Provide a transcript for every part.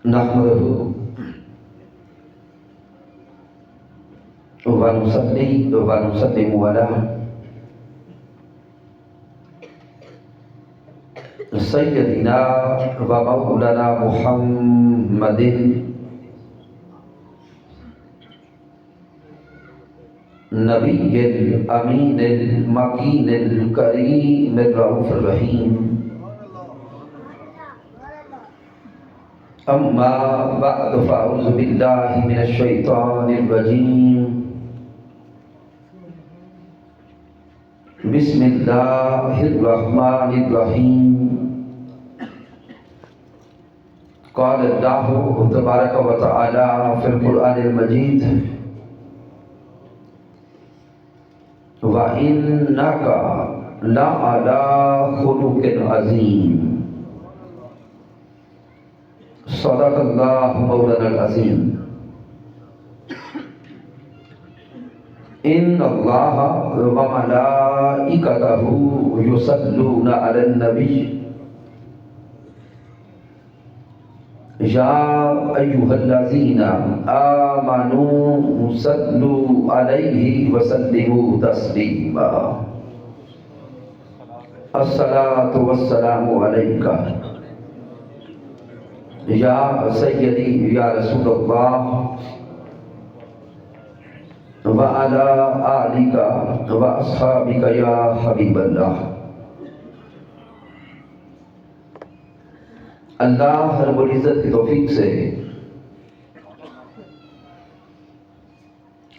نحمده ونصلي ونسلم على سيدنا ومولانا محمد نبي الأمين المكين الكريم الرؤوف الرحيم. أما بعد فأعوذ بالله من الشيطان الرجيم. بسم الله الرحمن الرحيم. قال الله تبارك وتعالى في القرآن المجيد: وَإِنَّكَ لَعَلَى خُلُقٍ عَظِيمٍ. صدق اللہ مولانا العظیم. ان اللہ وملائکتہ یصلون علی النبی یا ایھا الذین آمنوا صلوا علیہ وسلموا تسلیما. الصلاۃ والسلام علیک یا سیدی یا رسول اللہ وعلی آلک واصحابک یا حبیب اللہ. اللہ رب العزت کی توفیق سے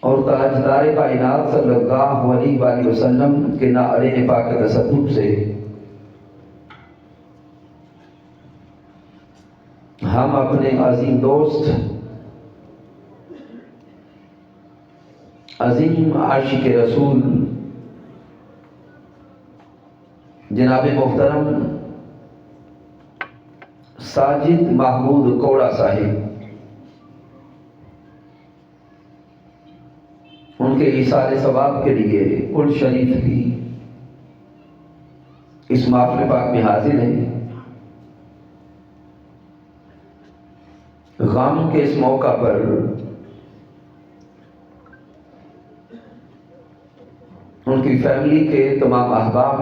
اور تاجدار کائنات صلی اللہ علیہ وآلہ وسلم کے نعرے پاک تصدق سے ہم اپنے عظیم دوست عظیم عاشق رسول جناب محترم ساجد محمود کوڑا صاحب ان کے ایثار ثواب کے لیے کل شریف کی اس محفل پاک میں حاضر ہیں. غم کے اس موقع پر ان کی فیملی کے تمام احباب،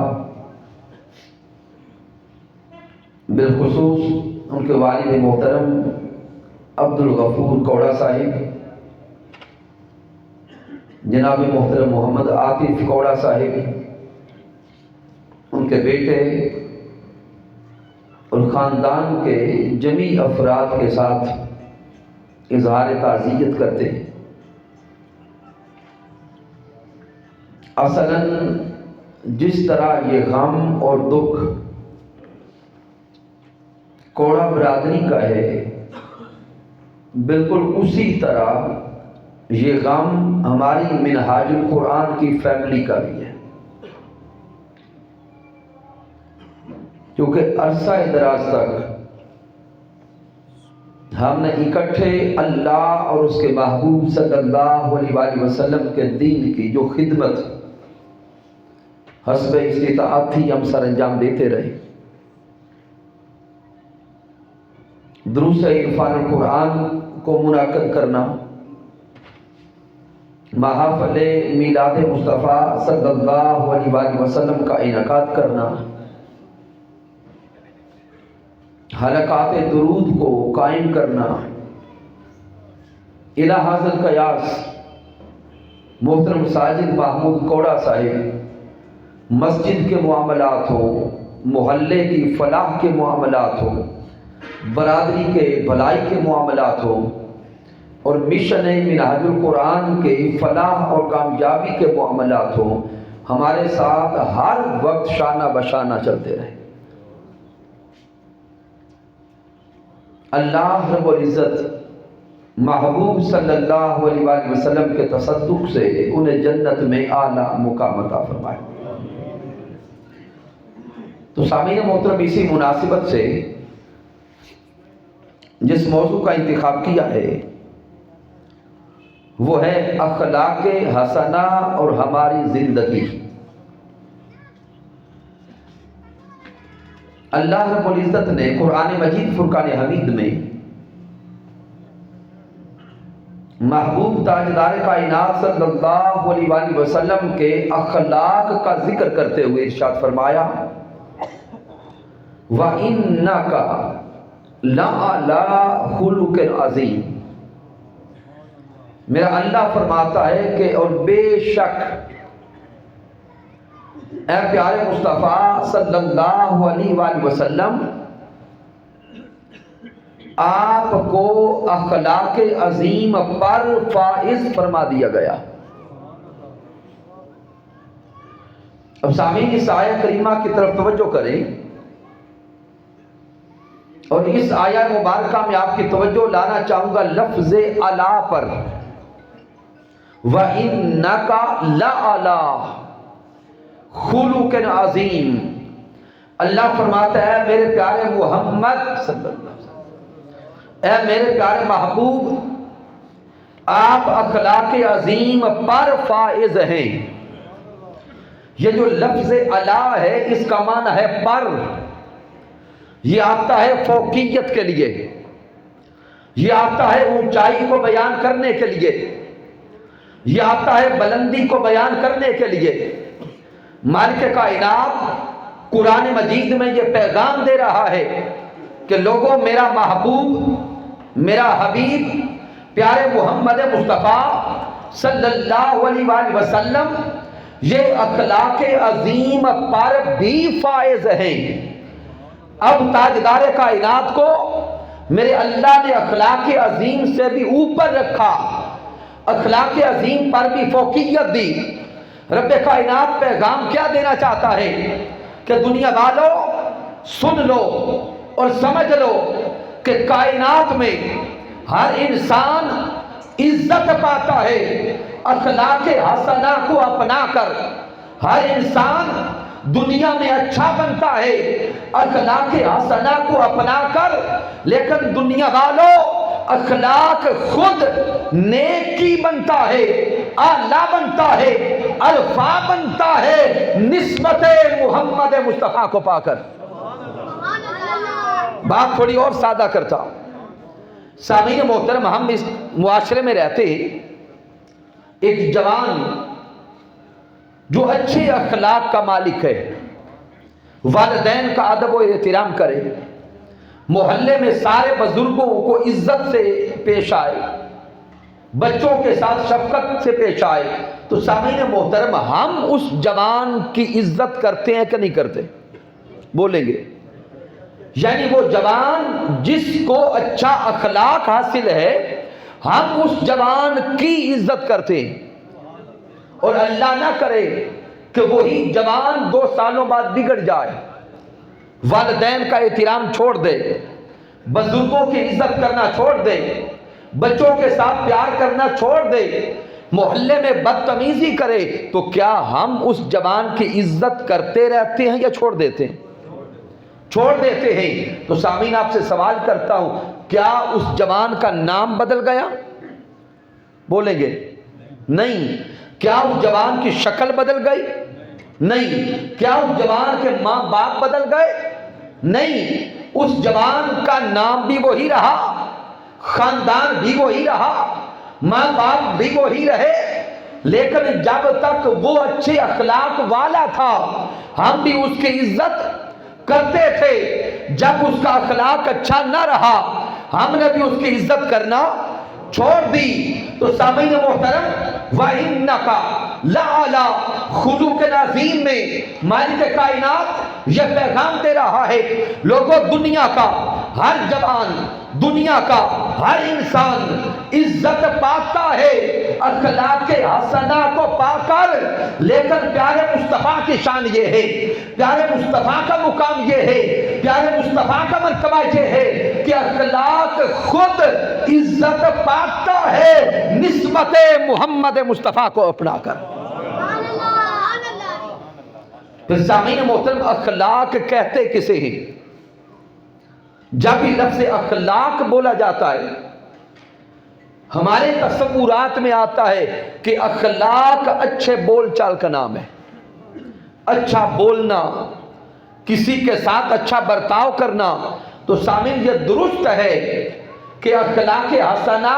بالخصوص ان کے والد محترم عبدالغفور کوڑا صاحب، جناب محترم محمد عاطف کوڑا صاحب، ان کے بیٹے اور خاندان کے جمیع افراد کے ساتھ اظہار تعزیت کرتے ہیں. اصلاً جس طرح یہ غم اور دکھ کوڑا برادری کا ہے، بالکل اسی طرح یہ غم ہماری منہاج القرآن کی فیملی کا بھی ہے، کیونکہ عرصہ دراز تک ہم نے اکٹھے اللہ اور اس کے محبوب صلی اللہ علیہ وآلہ وسلم کے دین کی جو خدمت حسب استطاعت تھی ہم سر انجام دیتے رہے. دروس عرفان القرآن کو منعقد کرنا، محافل میلاد مصطفیٰ صلی اللہ علیہ وآلہ وسلم کا انعقاد کرنا، حلقات درود کو قائم کرنا، الہ حاضر قیاس محترم ساجد محمود کوڑا صاحب مسجد کے معاملات ہو، محلے کی فلاح کے معاملات ہو، برادری کے بھلائی کے معاملات ہو، اور مشن منہاج القرآن کے فلاح اور کامیابی کے معاملات ہو، ہمارے ساتھ ہر وقت شانہ بشانہ چلتے رہے. اللہ رب العزت محبوب صلی اللہ علیہ وآلہ وسلم کے تصدق سے انہیں جنت میں اعلیٰ مقام عطا فرمائے. تو سامعین محترم، اسی مناسبت سے جس موضوع کا انتخاب کیا ہے وہ ہے اخلاق حسنہ اور ہماری زندگی. اللہ رب العزت نے قرآن مجید فرقان حمید میں محبوب تاجدار کائنات صلی اللہ علیہ وآلہ وسلم کے اخلاق کا ذکر کرتے ہوئے ارشاد فرمایا وَإِنَّكَ لَعَلَىٰ خُلُقٍ عَظِيمٍ۔ میرا اللہ فرماتا ہے کہ اور بے شک اے پیارے مصطفیٰ صلی اللہ علیہ وآلہ وسلم آپ کو اخلاق عظیم پر فائز فرما دیا گیا۔ اب سامعین اس آیہ کریمہ کی طرف توجہ کریں اور اس آیہ مبارکہ میں آپ کی توجہ لانا چاہوں گا لفظ علا پر، وَإِنَّكَ لَعَلَىٰ خُلُقٍ عَظِيمٍ۔ اللہ فرماتا ہے میرے پیارے محمد صلی اللہ علیہ وسلم، اے میرے پیارے محبوب آپ اخلاق عظیم پر فائز ہیں۔ یہ جو لفظ علا ہے اس کا معنی ہے پر، یہ آتا ہے فوقیت کے لیے، یہ آتا ہے اونچائی کو بیان کرنے کے لیے، یہ آتا ہے بلندی کو بیان کرنے کے لیے۔ مالک کائنات قرآن مجید میں یہ پیغام دے رہا ہے کہ لوگوں میرا محبوب میرا حبیب پیارے محمد مصطفیٰ صلی اللہ علیہ وآلہ وسلم یہ اخلاق عظیم پر بھی فائز ہیں۔ اب تاجدار کائنات کو میرے اللہ نے اخلاق عظیم سے بھی اوپر رکھا، اخلاق عظیم پر بھی فوقیت دی۔ رب کائنات پیغام کیا دینا چاہتا ہے کہ دنیا والوں سن لو اور سمجھ لو کہ کائنات میں ہر انسان عزت پاتا ہے اخلاق حسنہ کو اپنا کر، ہر انسان دنیا میں اچھا بنتا ہے اخلاق حسنہ کو اپنا کر، لیکن دنیا والوں اخلاق خود نیکی بنتا ہے، اعلیٰ بنتا ہے، الفا بنتا ہے نسبت محمد مصطفیٰ کو پا کر۔ بات تھوڑی اور سادہ کرتا ہوں۔ سامعین محترم، ہم اس معاشرے میں رہتے ایک جوان جو اچھے اخلاق کا مالک ہے، والدین کا ادب و احترام کرے، محلے میں سارے بزرگوں کو عزت سے پیش آئے، بچوں کے ساتھ شفقت سے پیش آئے، تو سامعین محترم ہم اس جوان کی عزت کرتے ہیں کہ نہیں کرتے؟ بولیں گے؟ یعنی وہ جوان جس کو اچھا اخلاق حاصل ہے ہم اس جوان کی عزت کرتے ہیں، اور اللہ نہ کرے کہ وہی جوان 2 سالوں بعد بگڑ جائے، والدین کا احترام چھوڑ دے، بزرگوں کی عزت کرنا چھوڑ دے، بچوں کے ساتھ پیار کرنا چھوڑ دے، محلے میں بدتمیزی کرے، تو کیا ہم اس جوان کی عزت کرتے رہتے ہیں یا چھوڑ دیتے ہیں؟ چھوڑ دیتے ہیں۔ تو سامعین آپ سے سوال کرتا ہوں، کیا اس جوان کا نام بدل گیا؟ بولیں گے؟ نہیں۔ کیا اس جوان کی شکل بدل گئی؟ نہیں۔ کیا اس جوان کے ماں باپ بدل گئے؟ نہیں۔ اس جوان کا نام بھی وہی رہا، خاندان بھی وہی رہا، ماں باپ بھی وہی رہے، لیکن جب تک وہ اچھے اخلاق والا تھا ہم بھی اس کی عزت کرتے تھے، جب اس کا اخلاق اچھا نہ رہا ہم نے بھی اس کی عزت کرنا چھوڑ دی۔ تو سامعین محترم، وَإِنَّكَ لَعَلَىٰ خُلُقٍ عَظِيمٍ میں مالک کائنات یہ پیغام دے رہا ہے، لوگوں دنیا کا ہر جوان، دنیا کا ہر انسان عزت پاتا ہے اخلاق حسنہ کو پا کر، لیکن پیارے مصطفیٰ کی شان یہ ہے، پیارے مصطفیٰ کا مقام یہ ہے، پیارے مصطفیٰ کا مرتبہ یہ ہے کہ اخلاق خود عزت پاتا ہے نسبت محمد مصطفیٰ کو اپنا کر۔ پھر سامعین محترم، اخلاق کہتے کسے ہیں؟ جب بھی لفظ اخلاق بولا جاتا ہے ہمارے تصورات میں آتا ہے کہ اخلاق اچھے بول چال کا نام ہے، اچھا بولنا، کسی کے ساتھ اچھا برتاؤ کرنا۔ تو سامعین یہ درست ہے کہ اخلاق حسنہ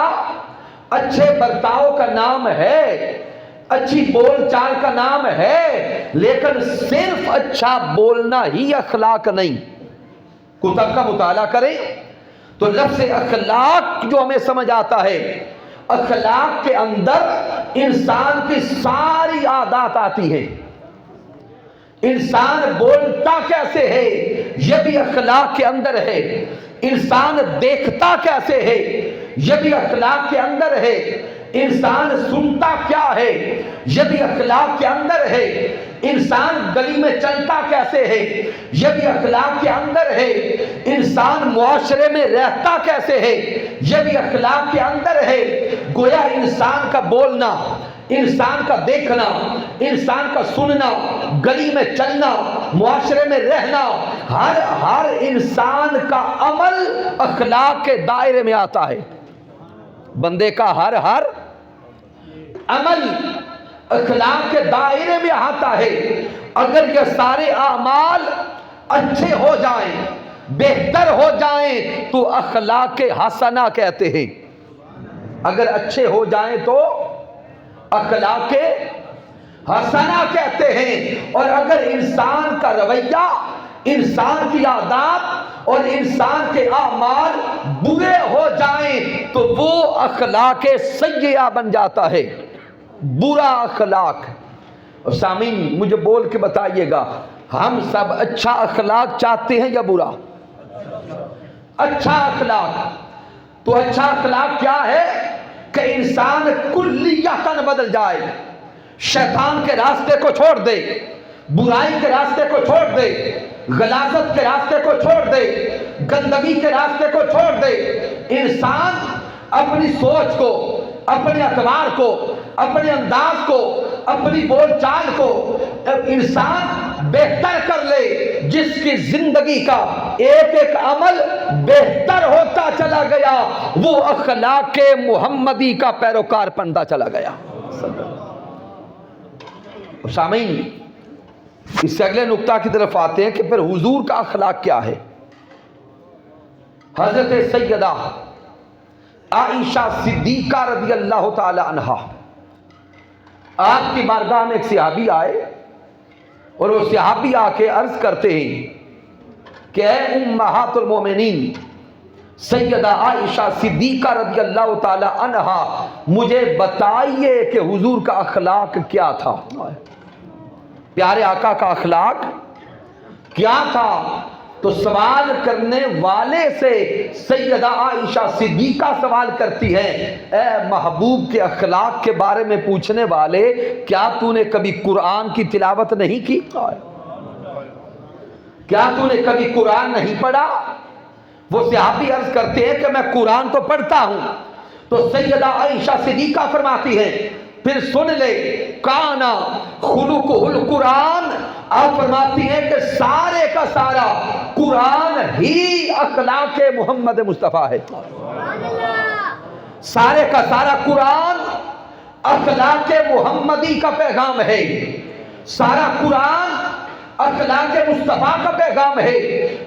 اچھے برتاؤ کا نام ہے، اچھی بول چال کا نام ہے، لیکن صرف اچھا بولنا ہی اخلاق نہیں۔ کتب کا مطالعہ کریں تو لفظ اخلاق جو ہمیں سمجھ آتا ہے، اخلاق کے اندر انسان کی ساری عادات آتی ہیں۔ انسان بولتا کیسے ہے یہ بھی اخلاق کے اندر ہے، انسان دیکھتا کیسے ہے یہ بھی اخلاق کے اندر ہے، انسان سنتا کیا ہے یہ بھی اخلاق کے اندر ہے، انسان گلی میں چلتا کیسے ہے یہ بھی اخلاق کے اندر ہے، انسان معاشرے میں رہتا کیسے ہے یہ بھی اخلاق کے اندر ہے۔ گویا انسان کا بولنا، انسان کا دیکھنا، انسان کا سننا، گلی میں چلنا، معاشرے میں رہنا، ہر انسان کا عمل اخلاق کے دائرے میں آتا ہے۔ بندے کا ہر عمل اخلاق کے دائرے میں آتا ہے۔ اگر یہ سارے اعمال اچھے ہو جائیں، بہتر ہو جائیں تو اخلاق حسنہ کہتے ہیں۔ اگر اچھے ہو جائیں تو اخلاق حسنہ کہتے ہیں، اور اگر انسان کا رویہ، انسان کی عادات اور انسان کے اعمال برے ہو جائیں تو وہ اخلاق سیئہ بن جاتا ہے، برا اخلاق۔ اور سامعین مجھے بول کے بتائیے گا، ہم سب اچھا اخلاق چاہتے ہیں یا برا؟ اچھا اخلاق۔ تو اچھا اخلاق کیا ہے کہ انسان کلیتاً بدل جائے، شیطان کے راستے کو چھوڑ دے، برائی کے راستے کو چھوڑ دے، غلاظت کے راستے کو چھوڑ دے، گندگی کے راستے کو چھوڑ دے۔ انسان اپنی سوچ کو، اپنے اعتبار کو، اپنے انداز کو، اپنی بول چال کو انسان بہتر کر لے، جس کی زندگی کا ایک ایک عمل بہتر ہوتا چلا گیا وہ اخلاق محمدی کا پیروکار بنتا چلا گیا۔ سامعین اس سے اگلے نقطہ کی طرف آتے ہیں کہ پھر حضور کا اخلاق کیا ہے۔ حضرت سیدہ عائشہ صدیقہ رضی اللہ تعالی عنہا، آپ کی بارگاہ میں ایک صحابی آئے اور وہ صحابی آ کے عرض کرتے ہیں کہ اے امہات المومنین سیدہ عائشہ صدیقہ رضی اللہ تعالی عنہا، مجھے بتائیے کہ حضور کا اخلاق کیا تھا، پیارے آقا کا اخلاق کیا تھا۔ تو سوال کرنے والے سے سیدہ عائشہ صدیقہ سوال کرتی ہے، اے محبوب کے اخلاق کے بارے میں پوچھنے والے، کیا تو نے کبھی قرآن کی تلاوت نہیں کی؟ کیا تو نے کبھی قرآن نہیں پڑھا؟ وہ صحابی عرض کرتے ہیں کہ میں قرآن تو پڑھتا ہوں۔ تو سیدہ عائشہ صدیقہ فرماتی ہیں پھر سن لے، کانا خلقہ القرآن، آپ فرماتی ہیں کہ سارے کا سارا قرآن ہی اخلاق محمد مصطفیٰ ہے۔ سارے کا سارا قرآن اخلاق محمدی کا پیغام ہے، سارا قرآن اخلاق مصطفیٰ کا پیغام ہے۔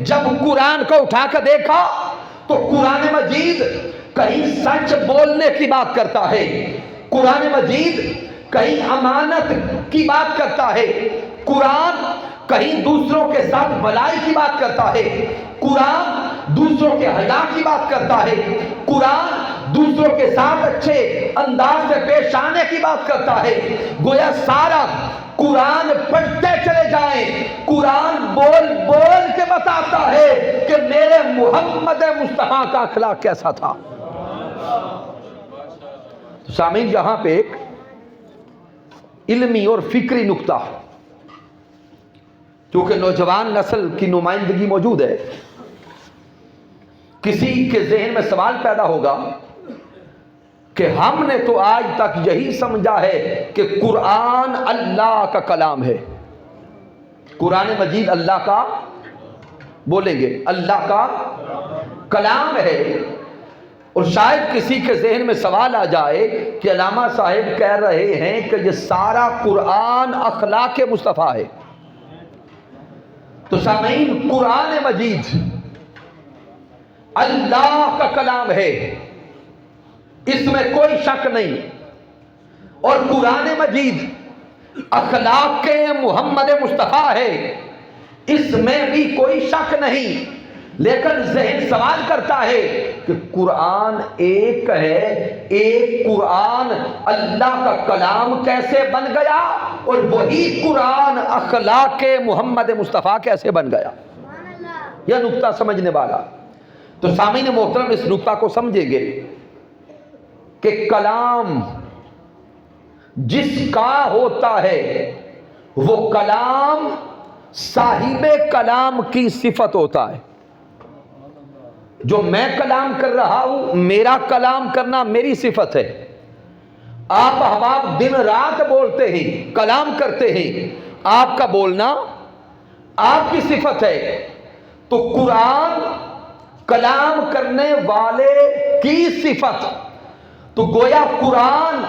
جب قرآن کو اٹھا کر دیکھا تو قرآن مجید کہیں سچ بولنے کی بات کرتا ہے، قرآن مجید کہیں امانت کی بات کرتا ہے، قرآن کہیں دوسروں کے ساتھ بھلائی کی بات کرتا ہے، قرآن دوسروں کے حیا کی بات کرتا ہے، قرآن دوسروں کے ساتھ اچھے انداز سے پیش آنے کی بات کرتا ہے۔ گویا سارا قرآن پڑھتے چلے جائیں، قرآن بول بول کے بتاتا ہے کہ میرے محمد مصطفیٰ کا اخلاق کیسا تھا۔ سامعین یہاں پہ ایک علمی اور فکری نکتہ، کیونکہ نوجوان نسل کی نمائندگی موجود ہے، کسی کے ذہن میں سوال پیدا ہوگا کہ ہم نے تو آج تک یہی سمجھا ہے کہ قرآن اللہ کا کلام ہے، قرآن مجید اللہ کا، بولیں گے اللہ کا کلام ہے۔ اور شاید کسی کے ذہن میں سوال آ جائے کہ علامہ صاحب کہہ رہے ہیں کہ یہ سارا قرآن اخلاق مصطفیٰ ہے۔ تو سامعین قرآن مجید اللہ کا کلام ہے، اس میں کوئی شک نہیں. اور قرآن مجید اخلاق کے محمد مصطفیٰ ہے، اس میں بھی کوئی شک نہیں. لیکن ذہن سوال کرتا ہے کہ قرآن ایک ہے، ایک قرآن اللہ کا کلام کیسے بن گیا اور وہی قرآن اخلاق کے محمد مصطفیٰ کیسے بن گیا؟ یہ نقطہ سمجھنے والا. تو سامعین محترم اس نقطہ کو سمجھیں گے کہ کلام جس کا ہوتا ہے وہ کلام صاحب کلام کی صفت ہوتا ہے. جو میں کلام کر رہا ہوں، میرا کلام کرنا میری صفت ہے. آپ احباب دن رات بولتے ہیں، کلام کرتے ہیں، آپ کا بولنا آپ کی صفت ہے. تو قرآن کلام کرنے والے کی صفت، تو گویا قرآن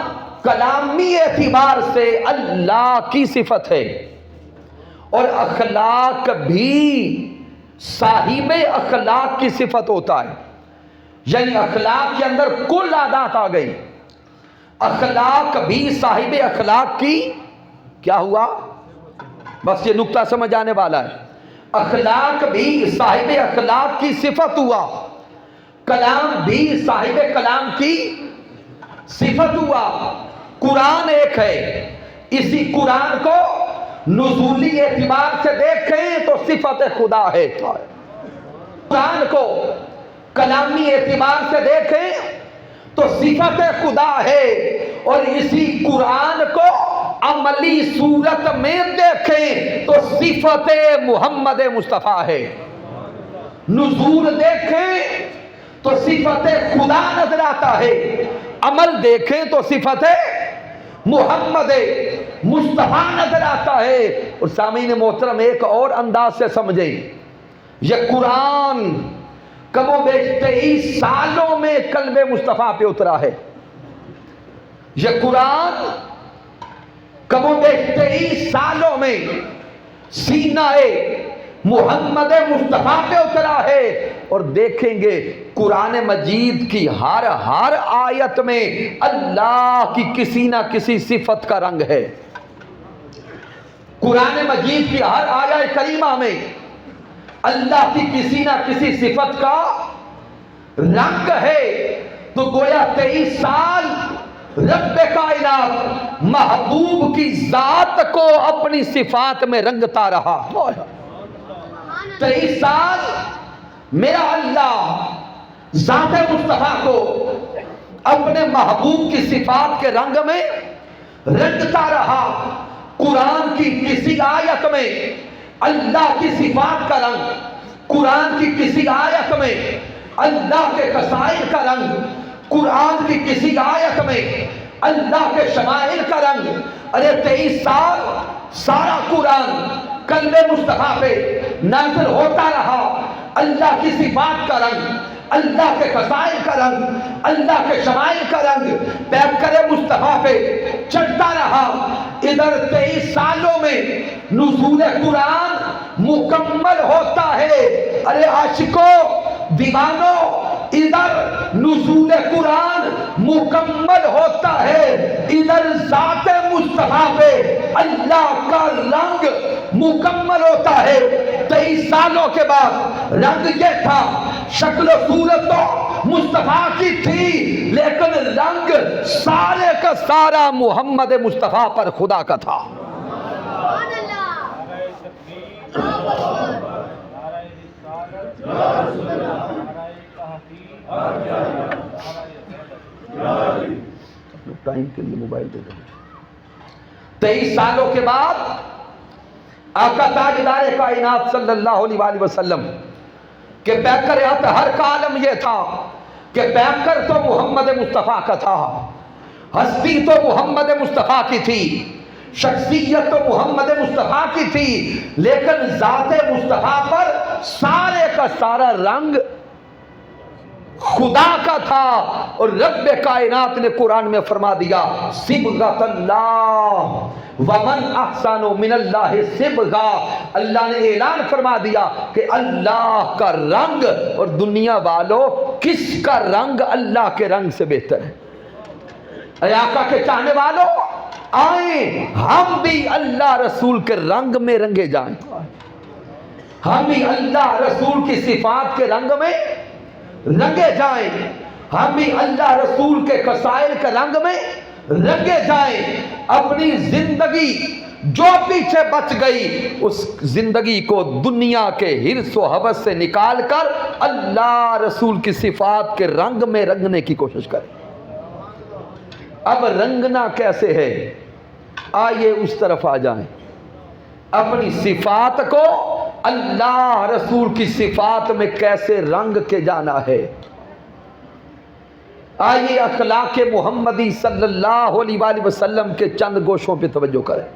کلامی اعتبار سے اللہ کی صفت ہے. اور اخلاق بھی صاحب اخلاق کی صفت ہوتا ہے. یعنی اخلاق کے اندر کل عادات آ گئی. اخلاق بھی صاحب اخلاق کی کیا ہوا؟ بس یہ نقطہ سمجھ آنے والا ہے. اخلاق بھی صاحب اخلاق کی صفت ہوا، کلام بھی صاحب کلام کی صفت ہوا. قرآن ایک ہے، اسی قرآن کو نزولی اعتبار سے دیکھیں تو صفت خدا ہے. قرآن کو کلامی اعتبار سے دیکھیں تو صفت خدا ہے، اور اسی قرآن کو عملی صورت میں دیکھیں تو صفت محمد مصطفیٰ ہے. نزول دیکھیں تو صفت خدا نظر آتا ہے، عمل دیکھیں تو صفت محمد مصطفیٰ نظر آتا ہے. اور سامعین محترم ایک اور انداز سے سمجھیں، یہ قرآن کم و بیش 23 سالوں میں قلب مصطفیٰ پہ اترا ہے. یہ قرآن کم و بیش 23 سالوں میں سینہ محمد مصطفیٰ پہ اترا ہے. اور دیکھیں گے قرآن مجید کی ہر آیت میں اللہ کی کسی نہ کسی صفت کا رنگ ہے. قرآن مجید کی ہر آیت کریمہ میں اللہ کی کسی نہ کسی صفت کا رنگ ہے. تو گویا 23 سال رب کائنات محبوب کی ذات کو اپنی صفات میں رنگتا رہا. 23 سال میرا اللہ ذات مصطفیٰ کو اپنے محبوب کی صفات کے رنگ میں رنگتا رہا. قرآن کی کسی آیت میں اللہ کی صفات کا رنگ، قرآن کی کسی آیت میں اللہ کے خصائص کا رنگ، قرآن کی کسی آیت میں اللہ کے شمائل کا رنگ. ارے 23 سال سارا قرآن قلب مصطفیٰ پہ نازل ہوتا رہا. اللہ کی صفات کا رنگ، اللہ کے خصائص کا رنگ، اللہ کے شمائل کا رنگ پیکر مصطفیٰ پہ چڑھتا رہا. ادھر 23 سالوں میں نزول قرآن مکمل ہوتا ہے. ارے عاشقوں، دیوانوں، ادھر نزول قرآن مکمل ہوتا ہے. ادھر ذات مصطفیٰ پہ اللہ کا رنگ مکمل ہوتا ہے. 23 سالوں کے بعد رنگ یہ تھا، شکل و صورت تو مصطفیٰ کی تھی، لیکن رنگ سارے کا سارا محمد مصطفیٰ پر خدا کا تھا. ٹائم کے لیے موبائل دے دیں. 23 سالوں کے بعد آقا تاجدار کائنات صلی اللہ علیہ وآلہ وسلم کہ پیکر ہر کا عالم یہ تھا کہ پیکر تو محمد مصطفیٰ کا تھا، ہستی تو محمد مصطفیٰ کی تھی، شخصیت تو محمد مصطفیٰ کی تھی، لیکن ذات مصطفیٰ پر سارے کا سارا رنگ خدا کا تھا. اور رب کائنات نے قرآن میں فرما دیا صبغۃ اللہ ومن احسن من اللہ صبغہ. اللہ نے اعلان فرما دیا کہ اللہ کا رنگ، اور دنیا والوں کس کا رنگ اللہ کے رنگ سے بہتر ہے؟ اے آقا کے چاہنے والوں، آئیں ہم بھی اللہ رسول کے رنگ میں رنگے جائیں، ہم بھی اللہ رسول کی صفات کے رنگ میں رنگے جائیں، ہم بھی اللہ رسول کے خصائل کے رنگ میں رنگے جائیں، اپنی زندگی جو پیچھے بچ گئی اس زندگی کو دنیا کے حرص و حوث سے نکال کر اللہ رسول کی صفات کے رنگ میں رنگنے کی کوشش کریں۔ اب رنگنا کیسے ہے؟ آئیے اس طرف آ جائیں، اپنی صفات کو اللہ رسول کی صفات میں کیسے رنگ کے جانا ہے۔ آئیے اخلاق محمدی صلی اللہ علیہ وآلہ وسلم کے چند گوشوں پہ توجہ کریں۔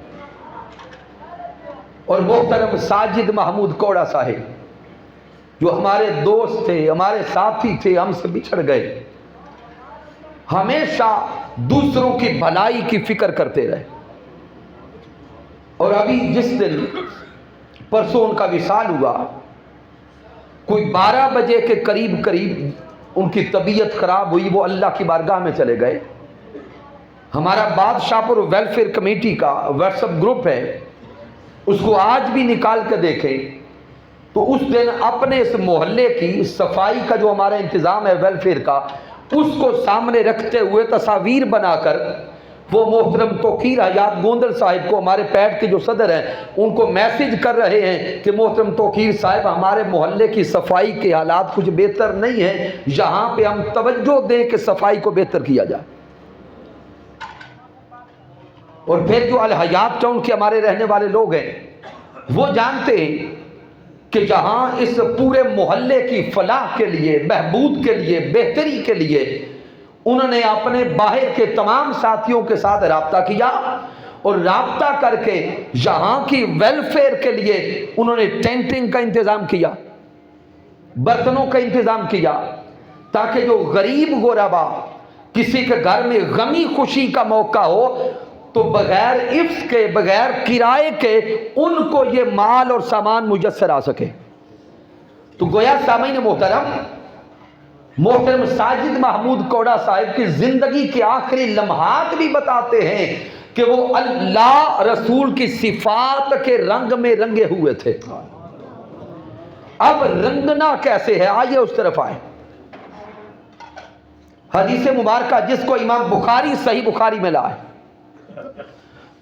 اور محترم ساجد محمود کوڑا صاحب جو ہمارے دوست تھے، ہمارے ساتھی تھے، ہم سے بچھڑ گئے، ہمیشہ دوسروں کی بھلائی کی فکر کرتے رہے، اور ابھی جس دن پرسوں ان کا وصال ہوا، کوئی 12 بجے کے قریب ان کی طبیعت خراب ہوئی، وہ اللہ کی بارگاہ میں چلے گئے۔ ہمارا بادشاہ پور ویلفیئر کمیٹی کا واٹس ایپ گروپ ہے، اس کو آج بھی نکال کے دیکھیں تو اس دن اپنے اس محلے کی صفائی کا جو ہمارا انتظام ہے ویلفیئر کا، اس کو سامنے رکھتے ہوئے تصاویر بنا کر وہ محترم توقیر حیات گوندل صاحب کو، ہمارے پیڈ کے جو صدر ہیں، ان کو میسج کر رہے ہیں کہ محترم توقیر صاحب ہمارے محلے کی صفائی کے حالات کچھ بہتر نہیں ہیں، یہاں پہ ہم توجہ دیں کہ صفائی کو بہتر کیا جائے۔ اور پھر جو الحیات ٹاؤن کے ہمارے رہنے والے لوگ ہیں وہ جانتے ہیں کہ جہاں اس پورے محلے کی فلاح کے لیے، بہبود کے لیے، بہتری کے لیے انہوں نے اپنے باہر کے تمام ساتھیوں کے ساتھ رابطہ کیا، اور رابطہ کر کے یہاں کی ویلفیئر کے لیے انہوں نے ٹینٹنگ کا انتظام کیا، برتنوں کا انتظام کیا، تاکہ جو غریب غربا کسی کے گھر میں غمی خوشی کا موقع ہو تو بغیر عفظ کے، بغیر کرائے کے ان کو یہ مال اور سامان میسر آ سکے۔ تو گویا سامعین محترم ساجد محمود کوڑا صاحب کی زندگی کے آخری لمحات بھی بتاتے ہیں کہ وہ اللہ رسول کی صفات کے رنگ میں رنگے ہوئے تھے۔ اب رنگنا کیسے ہے؟ آئیے اس طرف آئے۔ حدیث مبارکہ جس کو امام بخاری صحیح بخاری میں لائے،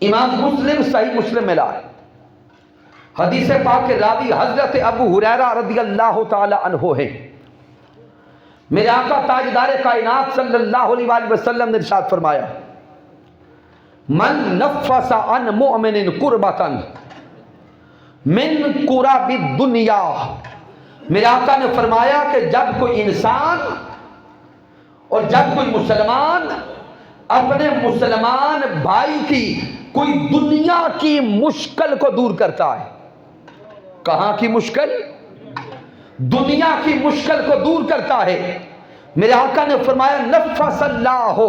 امام مسلم صحیح مسلم میں لائے، حدیث پاک کے راوی حضرت ابو ہریرہ رضی اللہ تعالی عنہ ہیں۔ میرے آقا تاجدار کائنات صلی اللہ علیہ وآلہ وسلم نے ارشاد فرمایا، من نفس عن مؤمن قربتا من قرب الدنیا۔ میرے آقا نے فرمایا کہ جب کوئی انسان اور جب کوئی مسلمان اپنے مسلمان بھائی کی کوئی دنیا کی مشکل کو دور کرتا ہے، کہاں کی مشکل؟ دنیا کی مشکل کو دور کرتا ہے، میرے آقا نے فرمایا نفس اللہ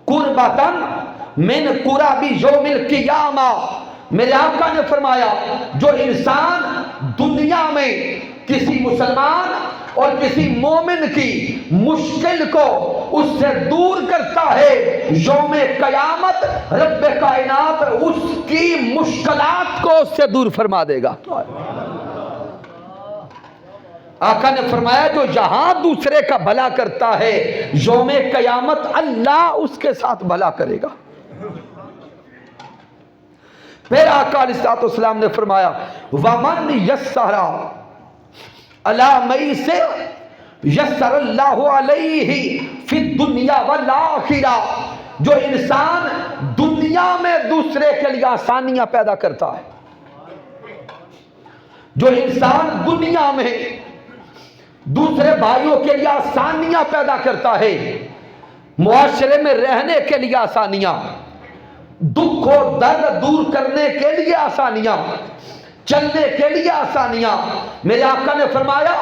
قربتا من قرب یوم القیامہ۔ میرے آقا نے فرمایا جو انسان دنیا میں کسی مسلمان اور کسی مومن کی مشکل کو اس سے دور کرتا ہے، یوم قیامت رب کائنات اس کی مشکلات کو اس سے دور فرما دے گا۔ آقا نے فرمایا جو یہاں دوسرے کا بھلا کرتا ہے، یوم قیامت اللہ اس کے ساتھ بھلا کرے گا۔ پھر آقا علیہ السلام نے فرمایا وَمَنْ يَسَّرَ عَلَى مَيْسِرٍ یسر اللہ علیہ فی الدنیا والآخرہ۔ جو انسان دنیا میں دوسرے کے لیے آسانیاں پیدا کرتا ہے، جو انسان دنیا میں دوسرے بھائیوں کے لیے آسانیاں پیدا کرتا ہے، معاشرے میں رہنے کے لیے آسانیاں، دکھ و درد دور کرنے کے لیے آسانیاں، چلنے کے لیے آسانیاں، میرے آقا نے فرمایا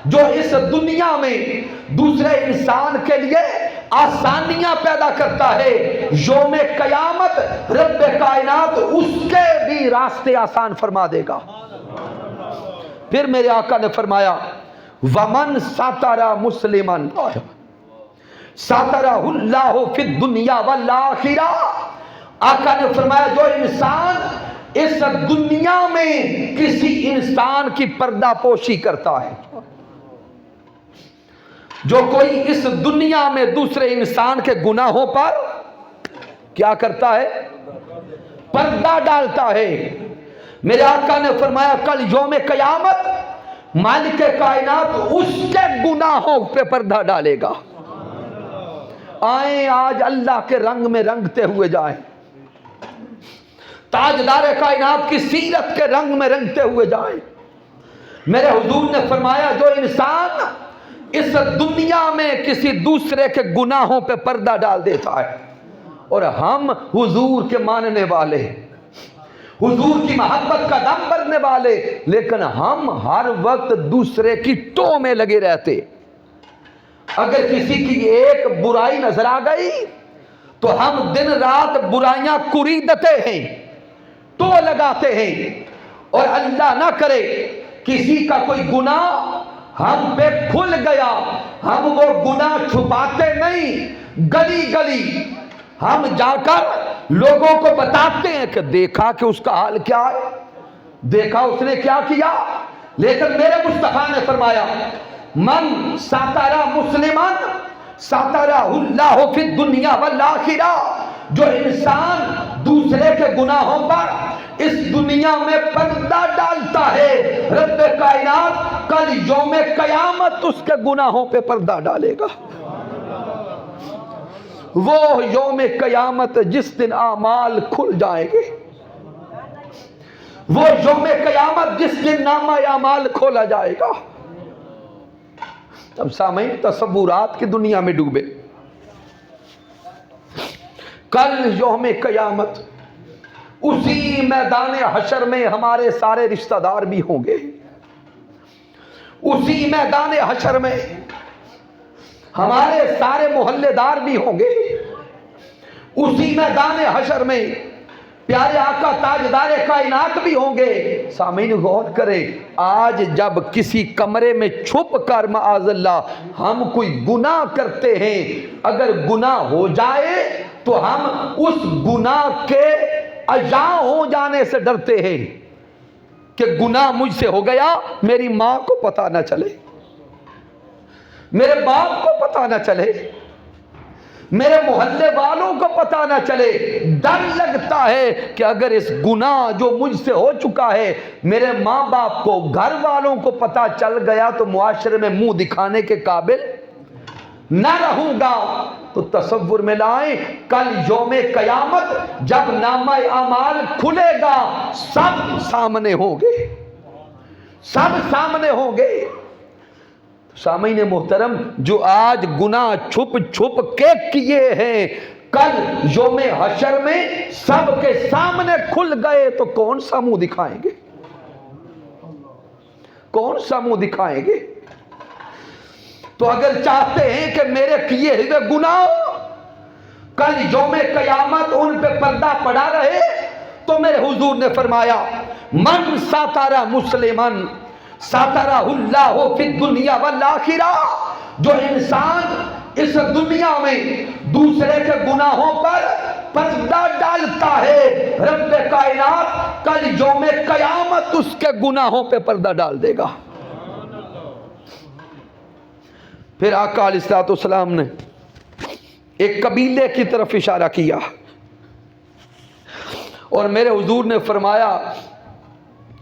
جو اس دنیا میں دوسرے انسان کے لیے آسانیاں پیدا کرتا ہے، یوم قیامت رب کائنات اس کے بھی راستے آسان فرما دے گا۔ پھر میرے آقا نے فرمایا وَمَنْ سَتَرَ مُسْلِمًا، ساترہ اللہ فی الدنیا والآخرہ، آقا نے فرمایا جو انسان اس دنیا میں کسی انسان کی پردہ پوشی کرتا ہے، جو کوئی اس دنیا میں دوسرے انسان کے گناہوں پر کیا کرتا ہے؟ پردہ ڈالتا ہے، میرے آقا نے فرمایا کل یوم قیامت مالک کائنات اس کے گناہوں پہ پردہ ڈالے گا۔ آئیں آج اللہ کے رنگ میں رنگتے ہوئے جائیں، تاجدار کائنات کی سیرت کے رنگ میں رنگتے ہوئے جائیں۔ میرے حضور نے فرمایا جو انسان اس دنیا میں کسی دوسرے کے گناہوں پہ پردہ ڈال دیتا ہے، اور ہم حضور کے ماننے والے، حضور کی محبت کا دم بھرنے والے، لیکن ہم ہر وقت دوسرے کی ٹو میں لگے رہتے۔ اگر کسی کی ایک برائی نظر آ گئی تو ہم دن رات برائیاں کریدتے ہیں، ٹو لگاتے ہیں، اور اللہ نہ کرے کسی کا کوئی گناہ ہم پہ کھل گیا، ہم وہ گناہ چھپاتے نہیں، گلی گلی ہم جا کر لوگوں کو بتاتے ہیں کہ دیکھا کہ اس کا حال کیا ہے، دیکھا اس نے کیا کیا۔ لیکن میرے مصطفیٰ نے فرمایا من ساترہ مسلمان ساترہ اللہ فی الدنیا والآخرہ، جو انسان دوسرے کے گناہوں پر اس دنیا میں پردہ ڈالتا ہے، رب کائنات کل یوم قیامت اس کے گناہوں پہ پردہ ڈالے گا۔ وہ یوم قیامت جس دن اعمال کھل جائیں گے، وہ یوم قیامت جس دن نامہ اعمال کھولا جائے گا۔ اب سامعین تصورات کی دنیا میں ڈوبے، کل یوم قیامت اسی میدان حشر میں ہمارے سارے رشتہ دار بھی ہوں گے، اسی میدان حشر میں ہمارے سارے محلے دار بھی ہوں گے، اسی میدان حشر میں پیارے آقا تاجدار کائنات بھی ہوں گے۔ سامعین غور کریں، آج جب کسی کمرے میں چھپ کر معاذ اللہ ہم کوئی گناہ کرتے ہیں، اگر گناہ ہو جائے تو ہم اس گناہ کے اجاں ہو جانے سے ڈرتے ہیں کہ گناہ مجھ سے ہو گیا، میری ماں کو پتہ نہ چلے، میرے باپ کو پتہ نہ چلے، میرے محلے والوں کو پتہ نہ چلے۔ ڈر لگتا ہے کہ اگر اس گناہ جو مجھ سے ہو چکا ہے میرے ماں باپ کو، گھر والوں کو پتہ چل گیا تو معاشرے میں منہ دکھانے کے قابل نہ رہوں گا۔ تو تصور میں لائیں کل یوم قیامت جب نامہ اعمال کھلے گا، سب سامنے ہوں گے، سب سامنے ہوں گے۔ سامعین محترم، جو آج گناہ چھپ چھپ کے کیے ہیں، کل یوم حشر میں سب کے سامنے کھل گئے تو کون سا منہ دکھائیں گے؟ کون سا منہ دکھائیں گے؟ تو اگر چاہتے ہیں کہ میرے کیے ہوئے گناہ کل یوم قیامت ان پہ پردہ پڑا رہے، تو میرے حضور نے فرمایا من ساترہ مسلمان ساترہ اللہ فی الدنیا والآخرہ، جو انسان اس دنیا میں دوسرے کے گناہوں پر پردہ ڈالتا ہے، رب کائنات کل یوم قیامت اس کے گناہوں پہ پردہ ڈال دے گا۔ پھر آقا علیہ الصلوۃ والسلام نے ایک قبیلے کی طرف اشارہ کیا، اور میرے حضور نے فرمایا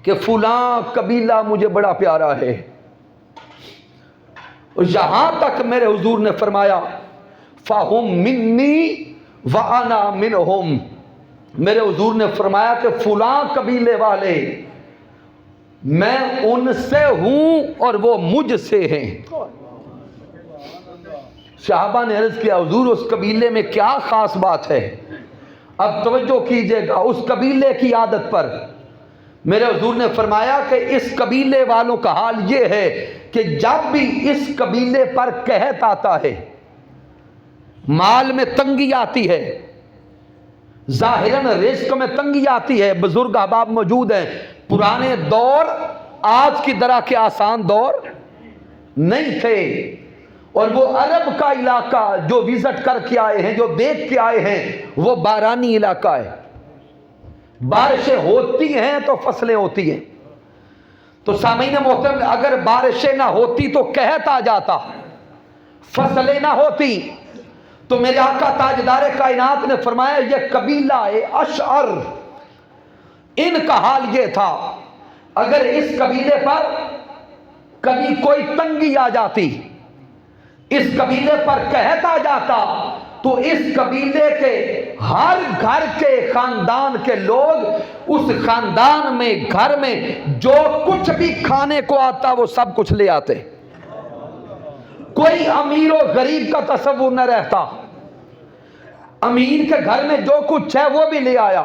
کہ فلاں قبیلہ مجھے بڑا پیارا ہے، اور یہاں تک میرے حضور نے فرمایا فَهُمْ مِنِّي وَأَنَا مِنْهُمْ، میرے حضور نے فرمایا کہ فلاں قبیلے والے میں ان سے ہوں اور وہ مجھ سے ہیں۔ صحابہ نے عرض کیا حضور اس قبیلے میں کیا خاص بات ہے؟ اب توجہ کیجئے گا اس قبیلے کی عادت پر۔ میرے حضور نے فرمایا کہ اس قبیلے والوں کا حال یہ ہے کہ جب بھی اس قبیلے پر قحط آتا ہے، مال میں تنگی آتی ہے، ظاہراً رزق میں تنگی آتی ہے، بزرگ احباب موجود ہیں، پرانے دور آج کی طرح کے آسان دور نہیں تھے، اور وہ عرب کا علاقہ جو وزٹ کر کے آئے ہیں، جو دیکھ کے آئے ہیں، وہ بارانی علاقہ ہے، بارشیں ہوتی ہیں تو فصلیں ہوتی ہیں۔ تو سامعین محترم، اگر بارشیں نہ ہوتی تو قحط آ جاتا، فصلیں نہ ہوتی تو میرے آقا تاجدار کائنات نے فرمایا یہ قبیلہ اشعر، ان کا حال یہ تھا، اگر اس قبیلے پر کبھی کوئی تنگی آ جاتی، اس قبیلے پر قحط آ جاتا، تو اس قبیلے کے ہر گھر کے خاندان کے لوگ اس خاندان میں، گھر میں جو کچھ بھی کھانے کو آتا وہ سب کچھ لے آتے، کوئی امیر و غریب کا تصور نہ رہتا، امیر کے گھر میں جو کچھ ہے وہ بھی لے آیا،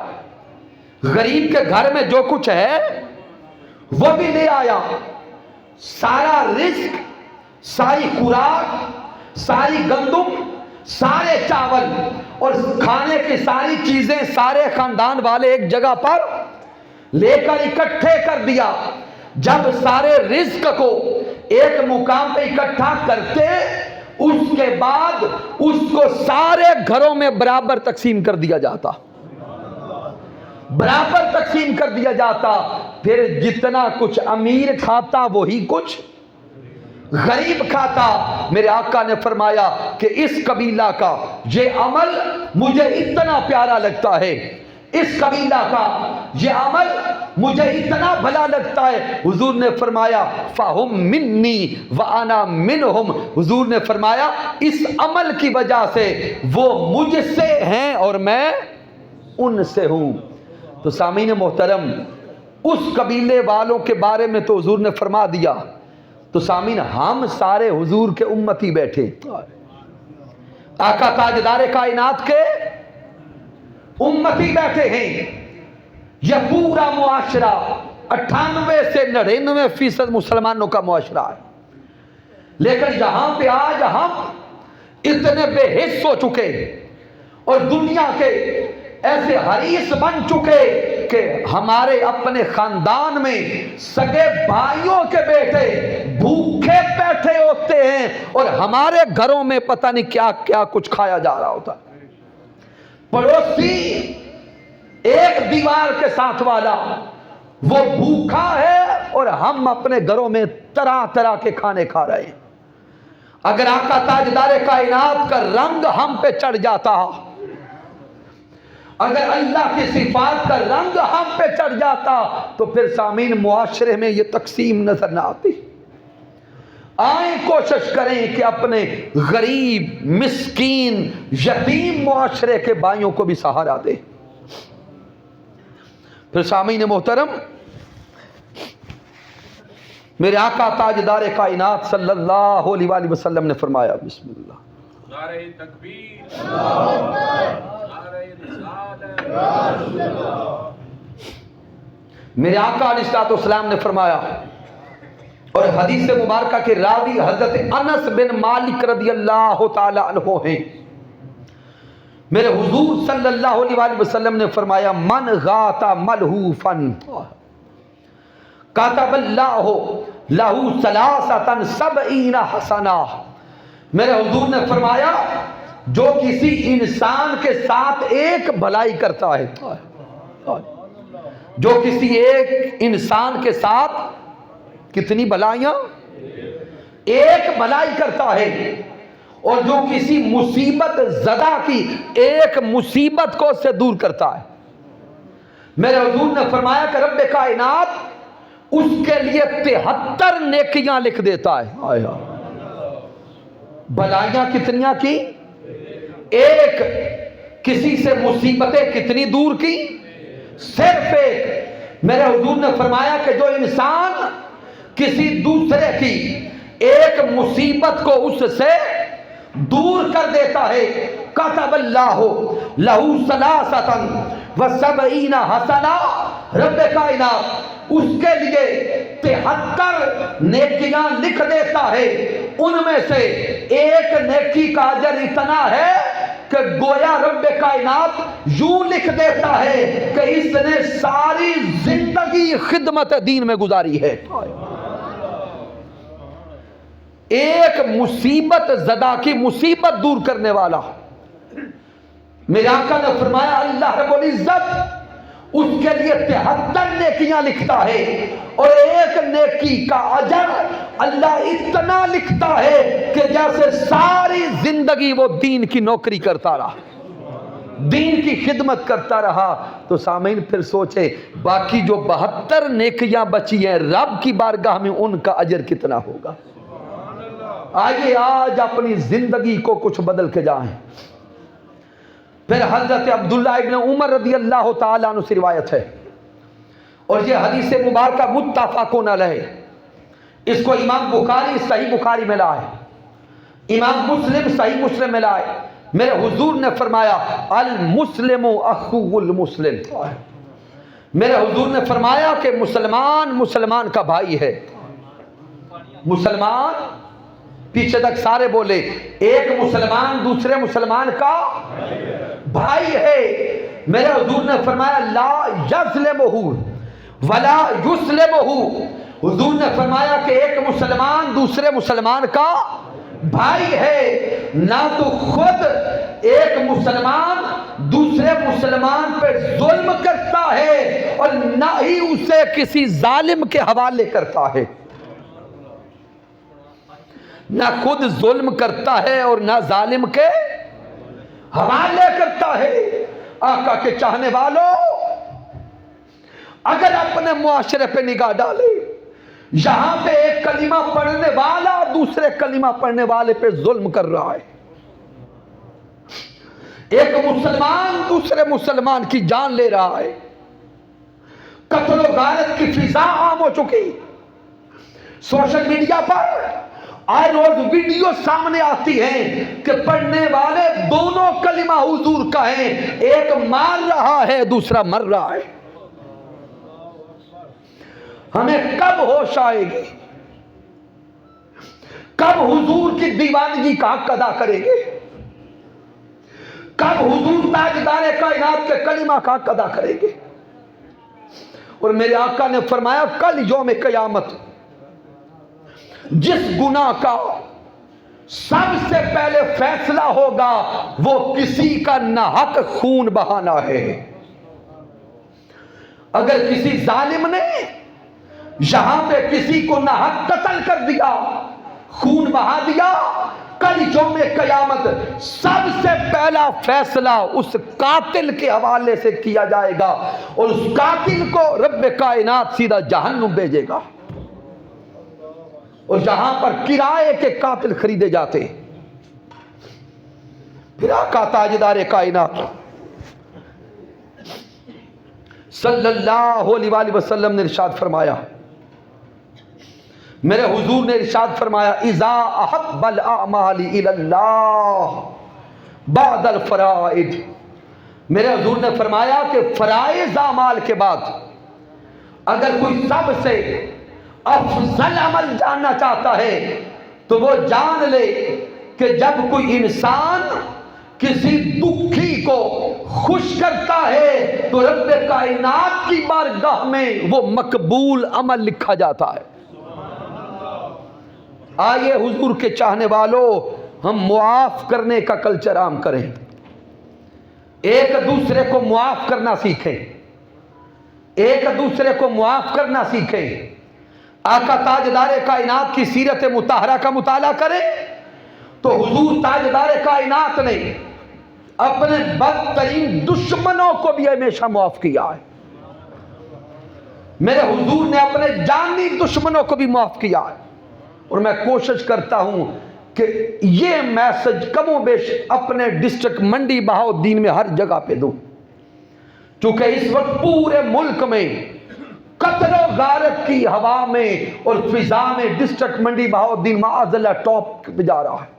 غریب کے گھر میں جو کچھ ہے وہ بھی لے آیا، سارا رزق، ساری خوراک، ساری گندم، سارے چاول اور کھانے کی ساری چیزیں سارے خاندان والے ایک جگہ پر لے کر اکٹھے کر دیا۔ جب سارے رزق کو ایک مقام پہ اکٹھا کرتے، اس کے بعد اس کو سارے گھروں میں برابر تقسیم کر دیا جاتا، برابر تقسیم کر دیا جاتا، پھر جتنا کچھ امیر کھاتا وہی کچھ غریب کھاتا۔ میرے آقا نے فرمایا کہ اس قبیلہ کا یہ عمل مجھے اتنا پیارا لگتا ہے، اس قبیلہ کا یہ عمل مجھے اتنا بھلا لگتا ہے، حضور نے فرمایا فَهُمْ مِنِّي وَأَنَا مِنْهُمْ، حضور نے فرمایا اس عمل کی وجہ سے وہ مجھ سے ہیں اور میں ان سے ہوں۔ تو سامعین محترم، اس قبیلے والوں کے بارے میں تو حضور نے فرما دیا، تو سامعین ہم سارے حضور کے امتی بیٹھے، آقا تاجدار کائنات کے امتی بیٹھے ہیں، یہ پورا معاشرہ 98 سے 99% مسلمانوں کا معاشرہ ہے، لیکن یہاں پہ آج ہم اتنے بے حس ہو چکے اور دنیا کے ایسے حریص بن چکے کہ ہمارے اپنے خاندان میں سگے بھائیوں کے بیٹے بھوکے بیٹھے ہوتے ہیں اور ہمارے گھروں میں پتہ نہیں کیا کیا کچھ کھایا جا رہا ہوتا ہے۔ پڑوسی ایک دیوار کے ساتھ والا وہ بھوکا ہے اور ہم اپنے گھروں میں طرح طرح کے کھانے کھا رہے ہیں۔ اگر آقا تاجدار کائنات کا رنگ ہم پہ چڑھ جاتا، اگر اللہ کی صفات کا رنگ ہم پہ چڑھ جاتا، تو پھر سامعین معاشرے میں یہ تقسیم نظر نہ آتی۔ آئیں کوشش کریں کہ اپنے غریب، مسکین، یتیم معاشرے کے بھائیوں کو بھی سہارا دیں۔ پھر سامعین محترم، میرے آقا تاجدار کائنات صلی اللہ علیہ وآلہ وسلم نے فرمایا، بسم اللہ، نعرہ تکبیر، نعرہ رسالت، میرے آقا علیہ السلام نے فرمایا، اور حدیث مبارکہ کے راوی حضرت انس بن مالک رضی اللہ تعالی عنہ ہیں، میرے حضور صلی اللہ علیہ وآلہ وسلم نے فرمایا من غات ملہوفا کتب اللہ لہو ثلاثۃ سبعین حسنہ، میرے حضور نے فرمایا جو کسی انسان کے ساتھ ایک بھلائی کرتا ہے، جو کسی ایک انسان کے ساتھ کتنی بھلائیاں، ایک بھلائی کرتا ہے، اور جو کسی مصیبت زدہ کی ایک مصیبت کو اس سے دور کرتا ہے، میرے حضور نے فرمایا کہ رب کائنات اس کے لیے 73 نیکیاں لکھ دیتا ہے۔ بلائیاں کتنیاں کی؟ ایک۔ کسی سے مصیبتیں کتنی دور کی؟ صرف ایک۔ میرے حضور نے فرمایا کہ جو انسان کسی دوسرے کی ایک مصیبت کو اس سے دور کر دیتا ہے، کتب اللہ لہو ثلاثۃ وسبعین حسنہ، رب کائنات اس کے لیے 73 نیکیاں لکھ دیتا ہے، ان میں سے ایک نیکی کا اجر اتنا ہے کہ گویا رب کائنات یوں لکھ دیتا ہے کہ اس نے ساری زندگی خدمت دین میں گزاری ہے۔ ایک مصیبت زدہ کی مصیبت دور کرنے والا. میرے آقا نے فرمایا اللہ رب العزت اس کے لیے 73 نیکیاں لکھتا ہے اور ایک نیکی کا اجر اللہ اتنا لکھتا ہے کہ جیسے ساری زندگی وہ دین کی نوکری کرتا رہا, دین کی خدمت کرتا رہا. تو سامعین پھر سوچے باقی جو 72 نیکیاں بچی ہیں رب کی بارگاہ میں ان کا اجر کتنا ہوگا. آئیے آج اپنی زندگی کو کچھ بدل کے جائیں. پھر حضرت عبداللہ ابن عمر رضی اللہ تعالیٰ عنہ سے روایت ہے اور یہ حدیث مبارکہ متفقون علیہ. اس کو امام بخاری صحیح بخاری میں لائے, امام مسلم صحیح مسلم میں لائے. میرے حضور نے فرمایا المسلم اخو المسلم. میرے حضور نے فرمایا کہ مسلمان مسلمان کا بھائی ہے. مسلمان, پیچھے تک سارے بولے, ایک مسلمان دوسرے مسلمان کا بھائی ہے. میرے حضور نے فرمایا لا یظلمہ ولا یسلمہ. حضور نے فرمایا کہ ایک مسلمان دوسرے مسلمان کا بھائی ہے, نہ تو خود ایک مسلمان دوسرے مسلمان پہ ظلم کرتا ہے اور نہ ہی اسے کسی ظالم کے حوالے کرتا ہے. نہ خود ظلم کرتا ہے اور نہ ظالم کے حوالے کرتا ہے. آقا کے چاہنے والوں, اگر اپنے معاشرے پہ نگاہ ڈالے, یہاں پہ ایک کلمہ پڑھنے والا دوسرے کلمہ پڑھنے والے پہ ظلم کر رہا ہے. ایک مسلمان دوسرے مسلمان کی جان لے رہا ہے. قتل و غارت کی فضا عام ہو چکی. سوشل میڈیا پر آئے روز ویڈیو سامنے آتی ہیں کہ پڑھنے والے دونوں کلمہ حضور کا ہیں, ایک مار رہا ہے دوسرا مر رہا ہے. ہمیں کب ہوش آئے گی, کب حضور کی دیوانگی کا حق ادا کریں گے, کب حضور تاجدار کائنات کے کلمہ کا حق ادا کریں گے. اور میرے آقا نے فرمایا کل یوم قیامت جس گناہ کا سب سے پہلے فیصلہ ہوگا وہ کسی کا ناحق خون بہانا ہے. اگر کسی ظالم نے یہاں پہ کسی کو ناحق قتل کر دیا, خون بہا دیا, کل یوم قیامت سب سے پہلا فیصلہ اس قاتل کے حوالے سے کیا جائے گا اور اس قاتل کو رب کائنات سیدھا جہنم بھیجے گا. اور جہاں پر کرائے کے قاتل خریدے جاتے, پھر آقا تاجدار کائنات صلی اللہ علیہ وآلہ وسلم نے ارشاد فرمایا, میرے حضور نے ارشاد فرمایا اذا احب الاعمال الی اللہ بعد الفرائض. میرے حضور نے فرمایا کہ فرائض اعمال کے بعد اگر کوئی سب سے افضل عمل جاننا چاہتا ہے تو وہ جان لے کہ جب کوئی انسان کسی دکھی کو خوش کرتا ہے تو رب کائنات کی بارگاہ میں وہ مقبول عمل لکھا جاتا ہے. آئیے حضور کے چاہنے والوں, ہم معاف کرنے کا کلچر عام کریں, ایک دوسرے کو معاف کرنا سیکھیں, ایک دوسرے کو معاف کرنا سیکھیں. آقا تاجدار کائنات کی سیرت مطہرہ کا مطالعہ کریں تو حضور تاجدار کائنات نے اپنے بدترین دشمنوں کو بھی ہمیشہ معاف کیا ہے. میرے حضور نے اپنے جانی دشمنوں کو بھی معاف کیا ہے. اور میں کوشش کرتا ہوں کہ یہ میسج کم و بیش اپنے ڈسٹرکٹ منڈی بہاؤالدین میں ہر جگہ پہ دوں, چونکہ اس وقت پورے ملک میں قتل و غارت کی ہوا میں اور فضا میں ڈسٹرکٹ منڈی بہاؤالدین معاذ اللہ ٹاپ پہ جا رہا ہے.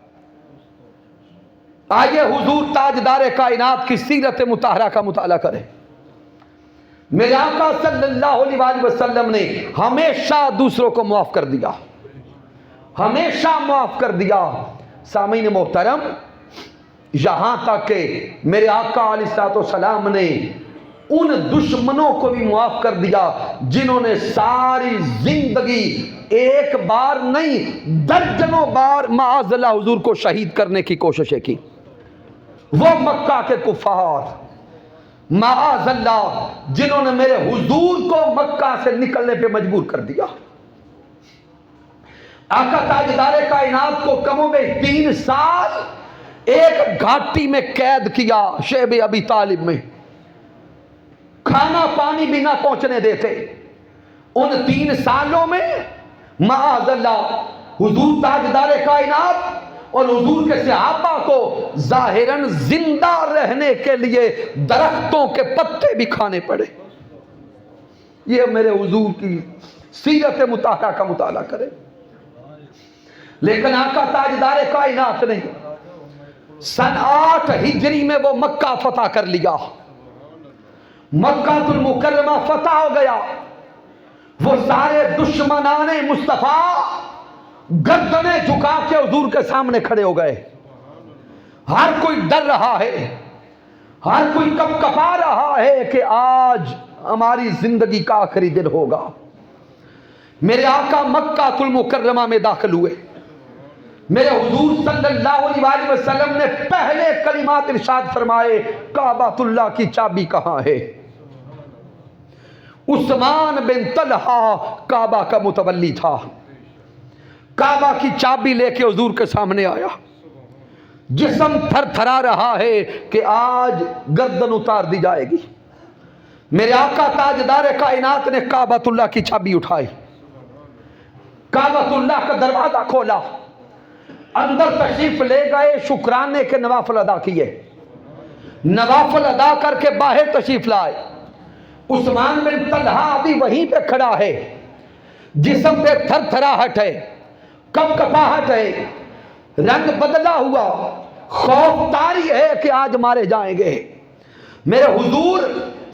آئیے حضور تاجدار کائنات کی سیرت مطہرہ کا مطالعہ کریں. میرے آقا صلی اللہ علیہ وآلہ وسلم نے ہمیشہ دوسروں کو معاف کر دیا, ہمیشہ معاف کر دیا. سامعین محترم, یہاں تک کہ میرے آقا علیہ الصلوۃ والسلام نے ان دشمنوں کو بھی معاف کر دیا جنہوں نے ساری زندگی ایک بار نہیں درجنوں بار معاذ اللہ حضور کو شہید کرنے کی کوششیں کی. وہ مکہ کے کفار معاذ اللہ جنہوں نے میرے حضور کو مکہ سے نکلنے پہ مجبور کر دیا. آقا تاجدار کائنات کو کم و بیش 3 سال ایک گھاٹی میں قید کیا شیب ابی طالب میں، کھانا پانی بھی نہ پہنچنے دیتے. ان 3 سالوں میں معاذ اللہ حضور تاجدار کائنات اور حضور کے صحابہ کو ظاہراً زندہ رہنے کے لیے درختوں کے پتے بھی کھانے پڑے. یہ میرے حضور کی سیرت مطالعہ کا مطالعہ کرے. لیکن آقا تاجدار کائنات نے سن 8 ہجری میں وہ مکہ فتح کر لیا. مکہ المکرمہ فتح ہو گیا. وہ سارے دشمنان مصطفیٰ گردنیں جھکا کے حضور کے سامنے کھڑے ہو گئے. ہر کوئی ڈر رہا ہے، ہر کوئی کپ کپا رہا ہے کہ آج ہماری زندگی کا آخری دن ہوگا. میرے آقا مکہ المکرمہ میں داخل ہوئے. میرے حضور صلی اللہ علیہ وسلم نے پہلے کلمات ارشاد فرمائے، کعبۃ اللہ کی چابی کہاں ہے؟ عثمان بن طلحہ کعبہ کا متولی تھا. کعبہ کی چابی لے کے حضور کے سامنے آیا. جسم تھر تھرا رہا ہے کہ آج گردن اتار دی جائے گی. میرے آقا تاجدار کائنات نے کعبۃ اللہ کی چابی اٹھائی، کعبۃ اللہ کا دروازہ کھولا، اندر تشریف لے گئے، شکرانے کے نوافل ادا کیے، نوافل ادا کر کے باہر تشریف لائے. عثمان بن طلحہ ابھی وہیں پہ کھڑا ہے، جسم پہ تھر تھراہٹ ہے، کپ کپاہٹ ہے، رنگ بدلا ہوا، خوف طاری ہے کہ آج مارے جائیں گے. میرے حضور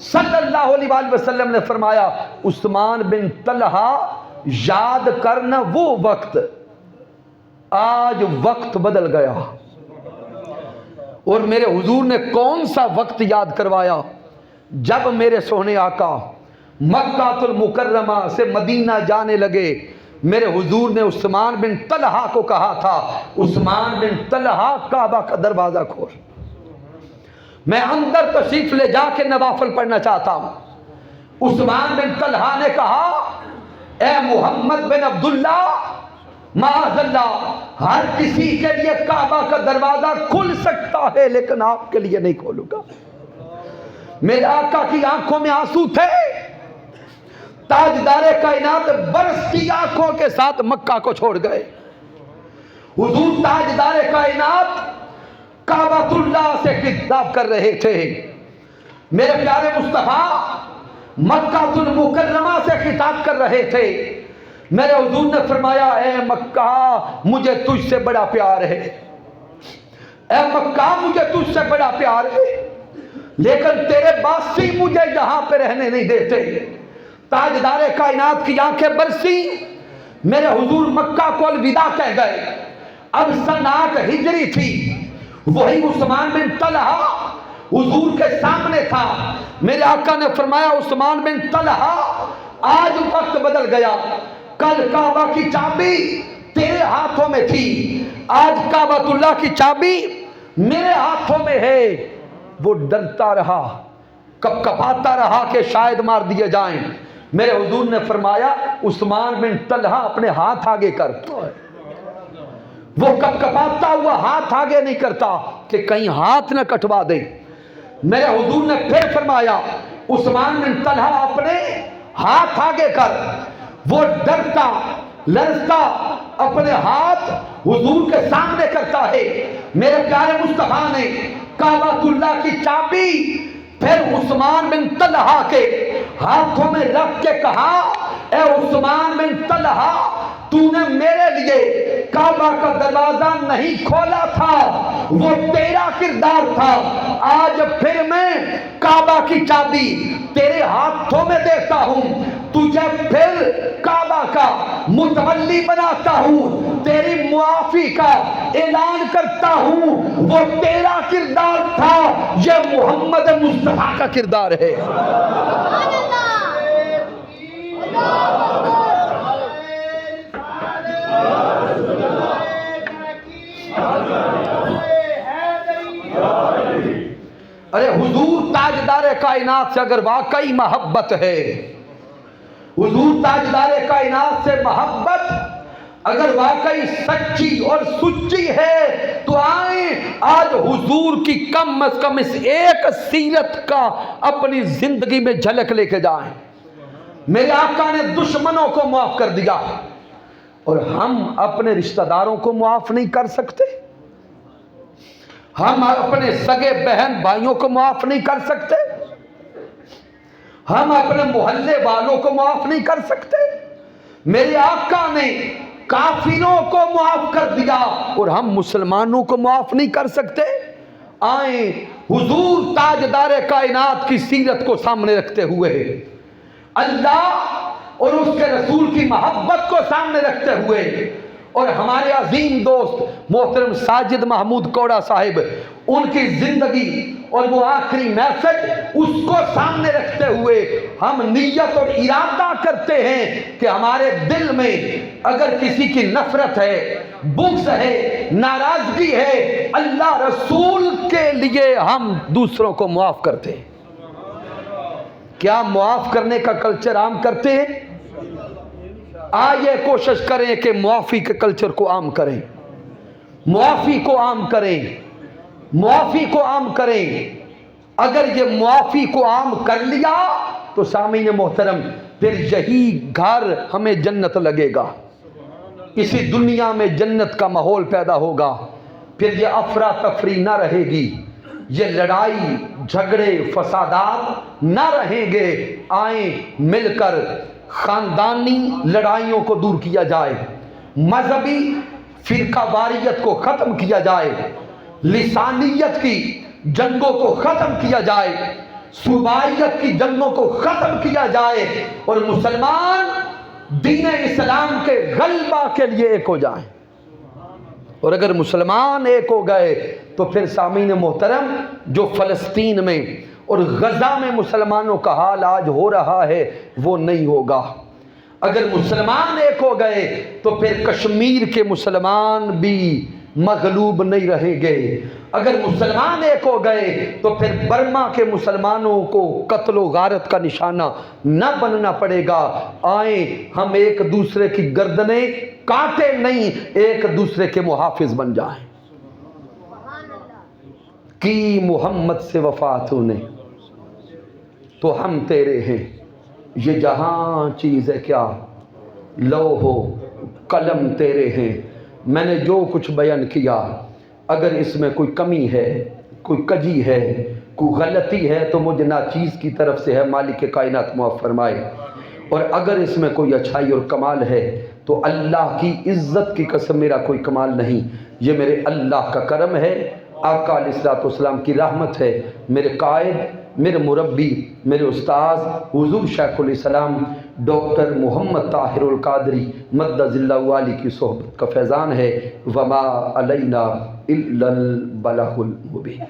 صلی اللہ علیہ وسلم نے فرمایا، عثمان بن طلحہ یاد کرنا وہ وقت، آج وقت بدل گیا. اور میرے حضور نے کون سا وقت یاد کروایا؟ جب میرے سونے آقا مکہ المکرمہ سے مدینہ جانے لگے، میرے حضور نے عثمان بن طلحہ کو کہا تھا، عثمان بن طلحہ کعبہ کا دروازہ کھول، میں اندر تشریف لے جا کے نوافل پڑھنا چاہتا ہوں. عثمان بن طلحہ نے کہا، اے محمد بن عبداللہ، معاذ اللہ ہر کسی کے لیے کعبہ کا دروازہ کھل سکتا ہے لیکن آپ کے لیے نہیں کھولوں گا. میرے آقا کی آنکھوں میں آنسو تھے. تاجدار کائنات برستی آنکھوں کے ساتھ مکہ کو چھوڑ گئے. حضور تاجدار کائنات کعبۃ اللہ سے خطاب کر رہے تھے. میرے پیارے مصطفیٰ مکہ المکرمہ سے خطاب کر رہے تھے. میرے حضور نے فرمایا، اے مکہ مجھے تجھ سے بڑا پیار ہے، اے مکہ مجھے تجھ سے بڑا پیار ہے، لیکن تیرے باسی مجھے یہاں پہ رہنے نہیں دیتے. تاجدار کائنات کی آنکھیں برسی. میرے حضور مکہ کو الوداع کہہ گئے. اب سن 8 ہجری تھی. وہی عثمان بن طلحہ حضور کے سامنے تھا. میرے آقا نے فرمایا، عثمان بن طلحہ آج وقت بدل گیا. کل کعبہ کی چابی تیرے ہاتھوں میں تھی، آج کعبۃ اللہ کی چابی میرے ہاتھوں میں ہے. وہ ڈرتا رہا، کپ کپاتا رہا کہ شاید مار دیے جائیں. میرے حضور نے فرمایا، عثمان بن طلحہ اپنے ہاتھ آگے کر. وہ کپ کپاتا ہوا ہاتھ آگے نہیں کرتا کہ کہیں ہاتھ نہ کٹوا دے. میرے حضور نے پھر فرمایا، عثمان بن طلحہ اپنے ہاتھ آگے کر. وہ ڈرتا لرزتا اپنے ہاتھ حضور کے سامنے کرتا ہے. میرے پیارے مصطفیٰ نے کعبۃ اللہ کی چابی پھر عثمان بن طلحہ کے ہاتھوں میں رکھ کے کہا، اے عثمان بن طلحہ، تو نے میرے لیے کعبہ کا دروازہ نہیں کھولا تھا، وہ تیرا کردار تھا. آج پھر میں کعبہ کی چابی تیرے ہاتھوں میں دیتا ہوں، تجھے پھر کعبہ کا متولی بناتا ہوں، تیری معافی کا اعلان کرتا ہوں. وہ تیرا کردار تھا، یہ محمد مصطفیٰ کا کردار ہے۔ ارے حضور تاجدار کائنات سے اگر واقعی محبت ہے، حضور تاجدار کائنات سے محبت اگر واقعی سچی اور سچی ہے تو آئیں آج حضور کی کم از کم اس ایک سیرت کا اپنی زندگی میں جھلک لے کے جائیں۔ میرے آقا نے دشمنوں کو معاف کر دیا، اور ہم اپنے رشتہ داروں کو معاف نہیں کر سکتے؟ ہم اپنے سگے بہن بھائیوں کو معاف نہیں کر سکتے؟ ہم اپنے محلے والوں کو معاف نہیں کر سکتے؟ میرے آقا نے کافروں کو معاف کر دیا اور ہم مسلمانوں کو معاف نہیں کر سکتے؟ آئیں حضور تاجدار کائنات کی سیرت کو سامنے رکھتے ہوئے، اللہ اور اس کے رسول کی محبت کو سامنے رکھتے ہوئے، اور ہمارے عظیم دوست محترم ساجد محمود کوڑا صاحب، ان کی زندگی اور وہ آخری میسج، اس کو سامنے رکھتے ہوئے ہم نیت اور ارادہ کرتے ہیں کہ ہمارے دل میں اگر کسی کی نفرت ہے، بغض ہے، ناراضگی ہے، اللہ رسول کے لیے ہم دوسروں کو معاف کرتے ہیں۔ کیا معاف کرنے کا کلچر عام کرتے ہیں؟ آئیے کوشش کریں کہ معافی کے کلچر کو عام کریں، معافی کو عام کریں، معافی کو عام کریں۔ اگر یہ معافی کو عام کر لیا تو سامعین محترم پھر یہی گھر ہمیں جنت لگے گا، اسی دنیا میں جنت کا ماحول پیدا ہوگا، پھر یہ افراتفری نہ رہے گی، یہ لڑائی جھگڑے فسادات نہ رہیں گے۔ آئیں مل کر خاندانی لڑائیوں کو دور کیا جائے، مذہبی فرقہ واریت کو ختم کیا جائے، لسانیت کی جنگوں کو ختم کیا جائے، صوبائیت کی جنگوں کو ختم کیا جائے، اور مسلمان دین اسلام کے غلبہ کے لیے ایک ہو جائیں۔ اور اگر مسلمان ایک ہو گئے تو پھر سامعین محترم جو فلسطین میں اور غزہ میں مسلمانوں کا حال آج ہو رہا ہے وہ نہیں ہوگا۔ اگر مسلمان ایک ہو گئے تو پھر کشمیر کے مسلمان بھی مغلوب نہیں رہیں گے۔ اگر مسلمان ایک ہو گئے تو پھر برما کے مسلمانوں کو قتل و غارت کا نشانہ نہ بننا پڑے گا۔ آئیں ہم ایک دوسرے کی گردنیں کاٹے نہیں، ایک دوسرے کے محافظ بن جائیں۔ کی محمد سے وفاتوں نے تو ہم تیرے ہیں، یہ جہاں چیز ہے کیا، لوح و قلم تیرے ہیں۔ میں نے جو کچھ بیان کیا اگر اس میں کوئی کمی ہے، کوئی کجی ہے، کوئی غلطی ہے تو مجھ ناچیز کی طرف سے ہے، مالک کائنات معاف فرمائے، اور اگر اس میں کوئی اچھائی اور کمال ہے تو اللہ کی عزت کی قسم میرا کوئی کمال نہیں، یہ میرے اللہ کا کرم ہے، آقا علیہ الصلوۃ والسلام کی رحمت ہے۔ میرے قائد، میرے مربی، میرے استاذ حضور شیخ الاسلام ڈاکٹر محمد طاہر القادری مدد اللہ علی کی صحبت کا فیضان ہے۔ وما علینا الا البلاغ المبین۔